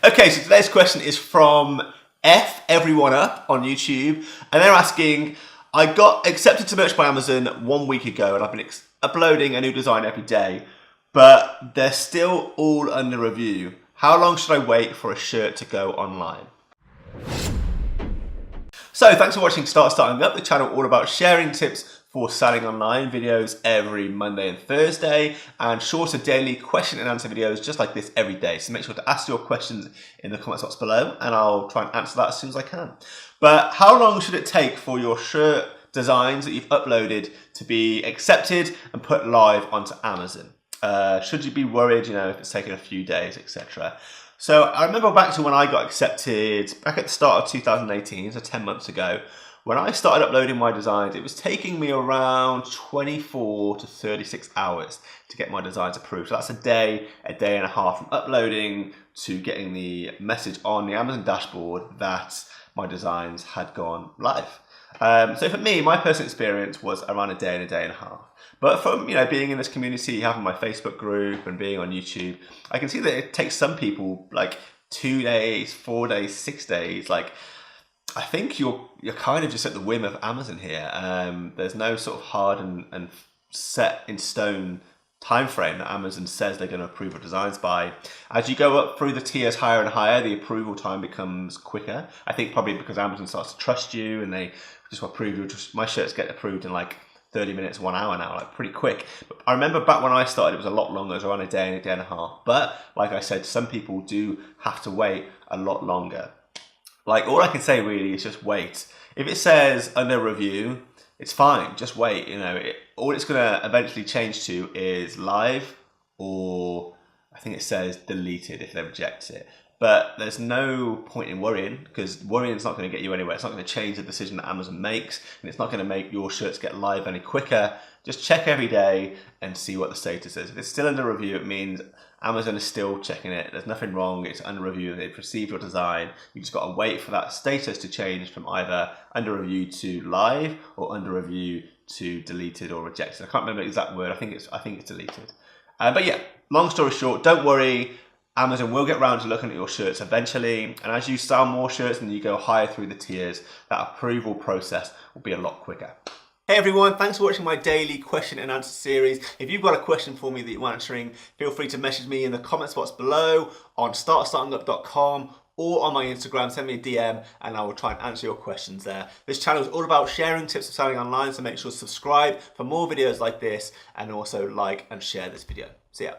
Okay, so today's question is from F Everyone Up on YouTube, and they're asking, I got accepted to merch by Amazon 1 week ago, and I've been uploading a new design every day, but they're still all under review. How long should I wait for a shirt to go online? So thanks for watching Starting Up, the channel all about sharing tips for selling online, videos every Monday and Thursday, and shorter daily question and answer videos just like this every day. So make sure to ask your questions in the comments box below and I'll try and answer that as soon as I can. But how long should it take for your shirt designs that you've uploaded to be accepted and put live onto Amazon? Should you be worried, if it's taken a few days, etc.? So I remember back to when I got accepted back at the start of 2018, so 10 months ago. When I started uploading my designs, it was taking me around 24 to 36 hours to get my designs approved. So that's a day and a half from uploading to getting the message on the Amazon dashboard that my designs had gone live. So for me, my personal experience was around a day and a half. But from being in this community, having my Facebook group and being on YouTube, I can see that it takes some people like 2 days, 4 days, 6 days. I think you're kind of just at the whim of Amazon here. There's no sort of hard and set in stone time frame that Amazon says they're going to approve your designs by. As you go up through the tiers higher and higher, the approval time becomes quicker. I think probably because Amazon starts to trust you and they just approve you. My shirts get approved in like 30 minutes, 1 hour now, like pretty quick. But I remember back when I started, it was a lot longer. It was around a day and a half. But like I said, some people do have to wait a lot longer. All I can say really is just wait. If it says under review, it's fine, just wait. All it's gonna eventually change to is live, or I think it says deleted if they reject it. But there's no point in worrying, because worrying is not going to get you anywhere. It's not going to change the decision that Amazon makes, and it's not going to make your shirts get live any quicker. Just check every day and see what the status is. If it's still under review, it means Amazon is still checking it. There's nothing wrong. It's under review. They've received your design. You just got to wait for that status to change from either under review to live or under review to deleted or rejected. I can't remember the exact word. I think it's deleted. But yeah, long story short, don't worry. Amazon will get around to looking at your shirts eventually, and as you sell more shirts and you go higher through the tiers, that approval process will be a lot quicker. Hey everyone, thanks for watching my daily question and answer series. If you've got a question for me that you're answering, feel free to message me in the comments box below on startingup.com or on my Instagram. Send me a DM and I will try and answer your questions there. This channel is all about sharing tips of selling online, so make sure to subscribe for more videos like this and also like and share this video. See ya.